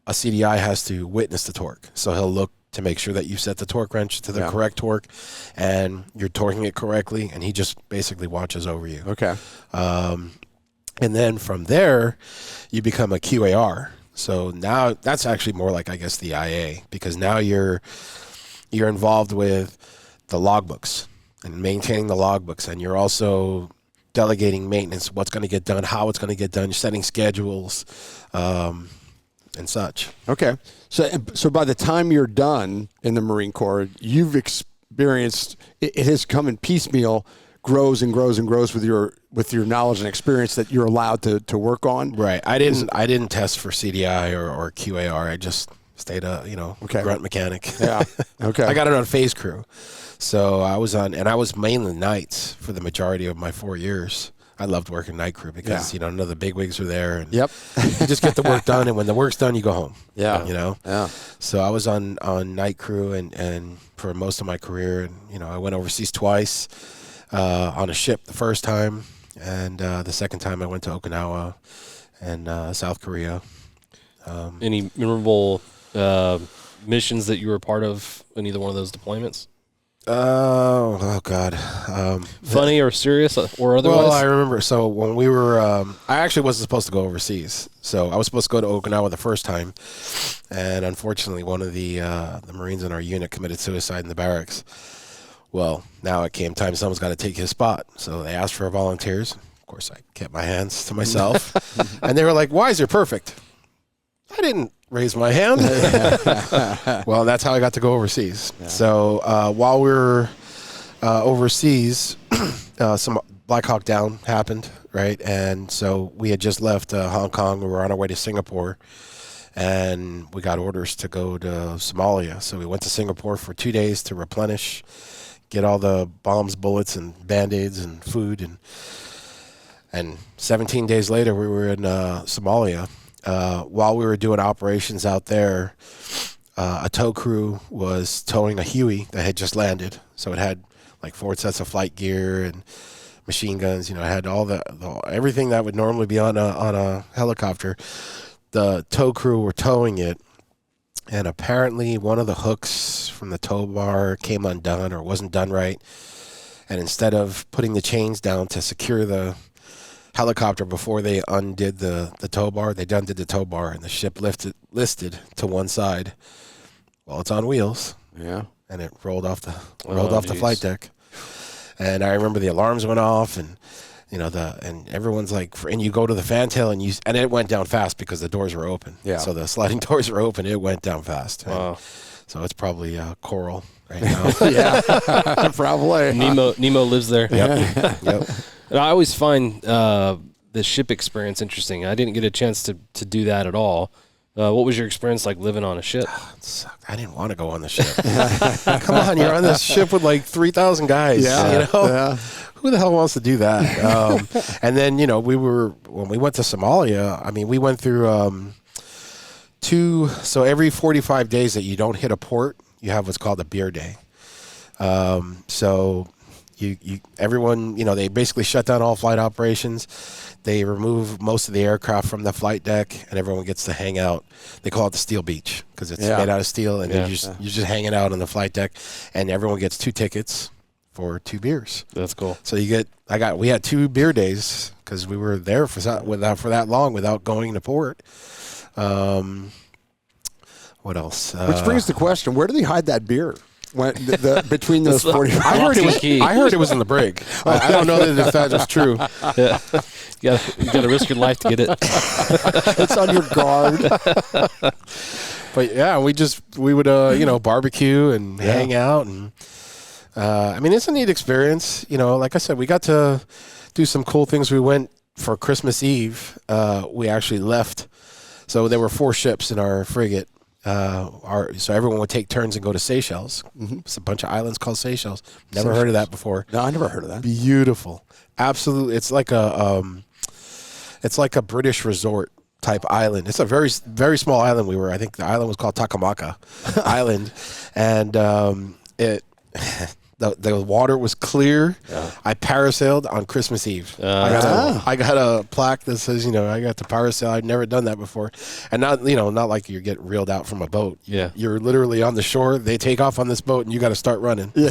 S1: a CDI has to witness the torque. So he'll look to make sure that you set the torque wrench to the correct torque and you're torquing it correctly, and he just basically watches over you.
S5: Okay.
S1: And then from there, you become a QAR. So now that's actually more like, I guess, the IA, because now you're involved with the logbooks and maintaining the logbooks, and you're also delegating maintenance, what's going to get done, how it's going to get done, you're setting schedules, and such.
S5: Okay. So by the time you're done in the Marine Corps, you've experienced, it has come in piecemeal, grows and grows and grows with your knowledge and experience that you're allowed to work on.
S1: Right. I didn't test for CDI or QAR. I just stayed grunt mechanic.
S5: Yeah. Okay.
S1: I got it on phase crew. So I was mainly nights for the majority of my 4 years. I loved working night crew because, none of the bigwigs are there. And
S5: Yep.
S1: you just get the work done, and when the work's done, you go home.
S5: Yeah.
S1: Yeah. So I was on night crew and for most of my career, and, I went overseas twice on a ship the first time, and the second time I went to Okinawa and South Korea.
S7: Any memorable missions that you were part of in either one of those deployments?
S1: Oh God.
S7: Funny or serious or otherwise?
S1: Well, I remember. So when we were, I actually wasn't supposed to go overseas. So I was supposed to go to Okinawa the first time, and unfortunately, one of the Marines in our unit committed suicide in the barracks. Well, now it came time someone's got to take his spot. So they asked for volunteers. Of course, I kept my hands to myself, and they were like, "Weiser, perfect." I didn't raise my hand. Well, that's how I got to go overseas. Yeah. So while we were overseas, some Black Hawk Down happened, right? And so we had just left Hong Kong. We were on our way to Singapore, and we got orders to go to Somalia. So we went to Singapore for 2 days to replenish, get all the bombs, bullets, and Band-Aids and food. And 17 days later, we were in Somalia. While we were doing operations out there, a tow crew was towing a Huey that had just landed. So it had like 4 sets of flight gear and machine guns. It had all everything that would normally be on a helicopter. The tow crew were towing it, and apparently one of the hooks from the tow bar came undone or wasn't done right. And instead of putting the chains down to secure the helicopter before they undid the tow bar, they undid the tow bar, and the ship listed to one side. Well, it's on wheels.
S5: Yeah.
S1: And it rolled off the flight deck. And I remember the alarms went off, and and everyone's like, and you go to the fantail, and it went down fast because the doors were open.
S5: Yeah.
S1: So the sliding doors were open. It went down fast.
S7: Wow.
S1: So it's probably coral right now.
S5: Yeah. Probably.
S7: Nemo lives there.
S1: Yep. Yep.
S7: And I always find the ship experience interesting. I didn't get a chance to do that at all. What was your experience like living on a ship?
S1: I didn't want to go on the ship. Come on, you're on this ship with like 3,000 guys.
S5: Yeah.
S1: Yeah. Who the hell wants to do that? And then, when we went to Somalia, we went through so every 45 days that you don't hit a port, you have what's called a beer day. So everyone, they basically shut down all flight operations. They remove most of the aircraft from the flight deck, and everyone gets to hang out. They call it the steel beach because it's made out of steel, and you're just hanging out on the flight deck, and everyone gets 2 tickets for 2 beers.
S7: That's cool.
S1: So we had 2 beer days because we were there for that long without going to port. What What else?
S5: Which brings the question: where do they hide that beer? When between those 40,
S1: I heard it was in the brig. I don't know that if that was true.
S7: Yeah. You got to risk your life to get it.
S5: It's on your guard.
S1: But yeah, we would barbecue and hang out, and I mean, it's a neat experience. Like I said, we got to do some cool things. We went for Christmas Eve. We actually left, so there were 4 ships in our frigate. So everyone would take turns and go to Seychelles. Mm-hmm. It's a bunch of islands called Seychelles. Never heard of that before.
S5: No, I never heard of that.
S1: Beautiful, absolutely. It's like a British resort type island. It's a very, very small island. I think the island was called Takamaka Island, and the water was clear. Yeah. I parasailed on Christmas Eve. I got a plaque that says, I got to parasail. I'd never done that before. And not like you get reeled out from a boat. Yeah. You're literally on the shore. They take off on this boat and you got to start running. Yeah.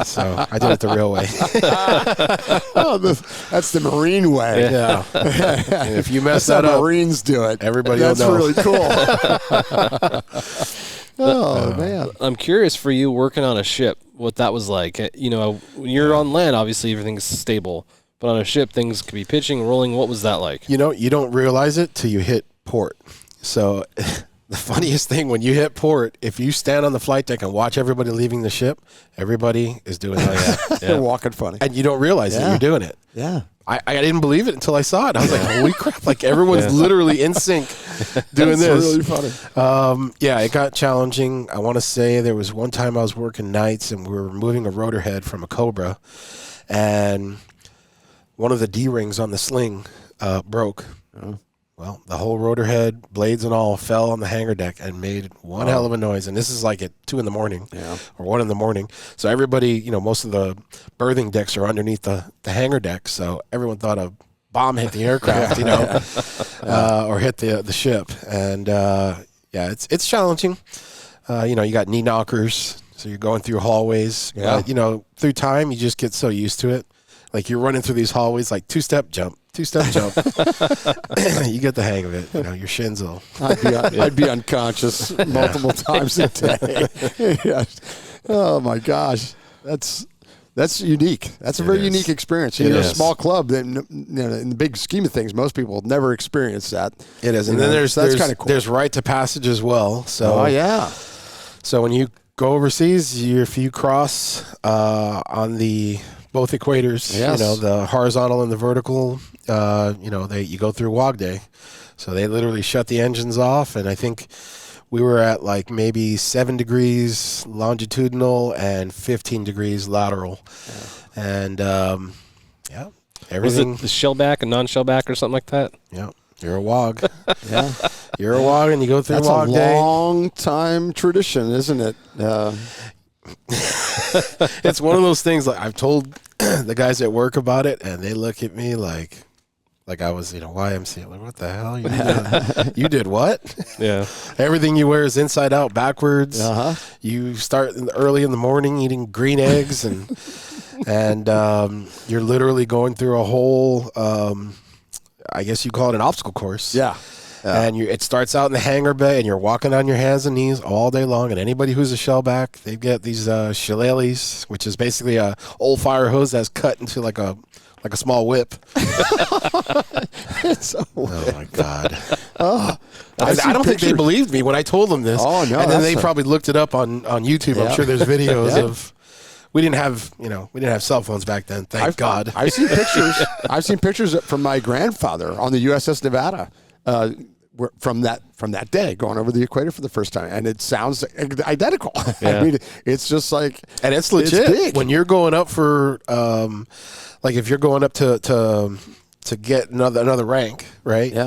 S1: So I did it the real way.
S5: That's the Marine way.
S1: Yeah. And if you mess that
S5: up,
S1: up,
S5: Marines do it.
S1: Everybody will know.
S5: That's really cool. Oh, man.
S7: I'm curious for you working on a ship, what that was like. When you're on land, obviously everything's stable. But on a ship, things could be pitching, rolling. What was that like?
S1: You don't realize it till you hit port. So the funniest thing, when you hit port, if you stand on the flight deck and watch everybody leaving the ship, everybody is doing that.
S5: They're walking funny.
S1: And you don't realize that you're doing it.
S5: Yeah.
S1: I didn't believe it until I saw it. I was like, holy crap, like everyone's literally in sync doing this.
S5: That's really funny.
S1: It got challenging. I want to say there was one time I was working nights and we were moving a rotor head from a Cobra, and one of the D-rings on the sling broke. Oh. Well, the whole rotor head, blades and all, fell on the hangar deck and made one hell of a noise. And this is like at 2 a.m. or 1 a.m. So everybody, most of the berthing decks are underneath the hangar deck. So everyone thought a bomb hit the aircraft, or hit the ship. And it's challenging. You got knee knockers, so you're going through hallways.
S5: Yeah.
S1: But, through time, you just get so used to it. Like you're running through these hallways, like 2-step jump. You get the hang of it. Your shins will.
S5: I'd be unconscious multiple times a day. Yeah. Oh my gosh, that's unique. That's a very unique experience. You're a small club that, in the big scheme of things, most people never experience that.
S1: It is, and then that's kind of cool. There's rite to passage as well. So So when you go overseas, if you cross on both equators, the horizontal and the vertical, you go through WOG Day. So they literally shut the engines off, and I think we were at like maybe 7 degrees longitudinal and 15 degrees lateral. Yeah. And everything.
S7: Was it the shellback and non-shellback or something like that?
S1: Yeah. You're a WOG. Yeah. You're a WOG and you go through WOG Day.
S5: That's a long time tradition, isn't it?
S1: It's one of those things, like I've told the guys at work about it, and they look at me like I was, YMCA. Like, what the hell? You did what? Yeah. Everything you wear is inside out, backwards. Uh-huh. You start early in the morning eating green eggs, and you're literally going through a whole, I guess you call it an obstacle course.
S5: Yeah.
S1: And it starts out in the hangar bay, and you're walking on your hands and knees all day long. And anybody who's a shellback, they get these shillelaghs, which is basically a old fire hose that's cut into like a small whip.
S5: It's a whip.
S1: Oh my God! I don't think they believed me when I told them this.
S5: Oh no!
S1: And then they probably looked it up on YouTube. Yeah. I'm sure there's videos of. We didn't have cell phones back then. Thank God.
S5: I've seen pictures. I've seen pictures from my grandfather on the USS Nevada. From that day, going over the equator for the first time, and it sounds identical. Yeah. I mean, it's just like,
S1: and it's legit. It's big. When you're going up for, like if you're going up to get another rank, right? Yeah.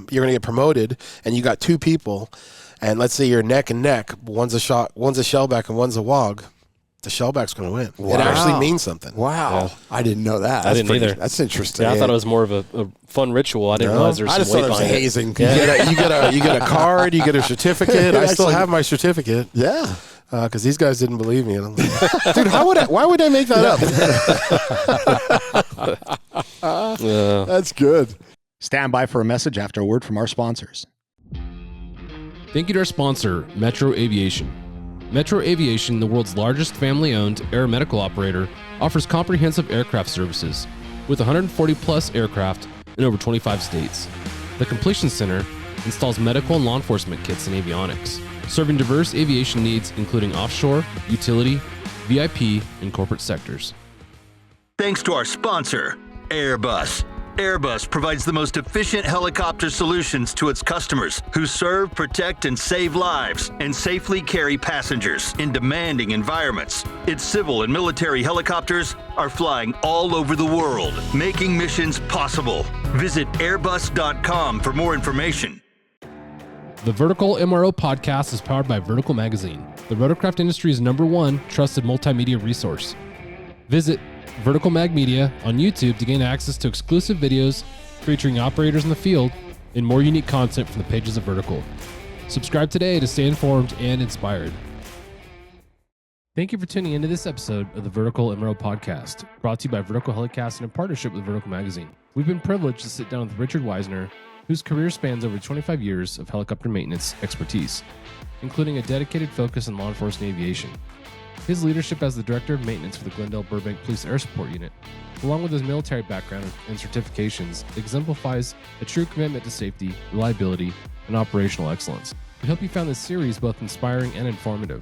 S1: You're gonna get promoted, and you got 2 people, and let's say you're neck and neck. One's a shellback, and one's a WOG. The shellback's going to win. Wow. It actually means something.
S5: Wow. Yeah. I didn't know that.
S7: I didn't either.
S5: That's interesting.
S7: Yeah, I thought it was more of a fun ritual. I didn't realize there's some weight behind it.
S5: Hazing.
S1: Yeah. You get a card, you get a certificate. I still have my certificate.
S5: Yeah.
S1: Because these guys didn't believe me. And I'm like, dude, why would I make that
S5: up? That's good.
S4: Stand by for a message after a word from our sponsors.
S6: Thank you to our sponsor, Metro Aviation. Metro Aviation, the world's largest family-owned aeromedical operator, offers comprehensive aircraft services with 140 plus aircraft in over 25 states. The Completion Center installs medical and law enforcement kits and avionics, serving diverse aviation needs including offshore, utility, VIP, and corporate sectors.
S2: Thanks to our sponsor, Airbus. Airbus provides the most efficient helicopter solutions to its customers who serve, protect, and save lives and safely carry passengers in demanding environments. Its civil and military helicopters are flying all over the world, making missions possible. Visit airbus.com for more information.
S6: The Vertical MRO Podcast is powered by Vertical Magazine, the rotorcraft industry's #1 trusted multimedia resource. Visit Vertical Mag Media on YouTube to gain access to exclusive videos featuring operators in the field and more unique content from the pages of Vertical. Subscribe today to stay informed and inspired. Thank you for tuning into this episode of the Vertical MRO Podcast, brought to you by Vertical HeliCASTS in partnership with Vertical Magazine. We've been privileged to sit down with Richard Weiser, whose career spans over 25 years of helicopter maintenance expertise, including a dedicated focus on law enforcement aviation. His leadership as the Director of Maintenance for the Glendale Burbank Police Air Support Unit, along with his military background and certifications, exemplifies a true commitment to safety, reliability, and operational excellence. We hope you found this series both inspiring and informative.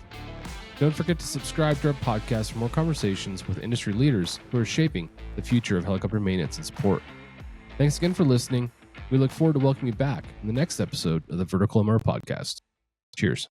S6: Don't forget to subscribe to our podcast for more conversations with industry leaders who are shaping the future of helicopter maintenance and support. Thanks again for listening. We look forward to welcoming you back in the next episode of the Vertical MRO Podcast. Cheers.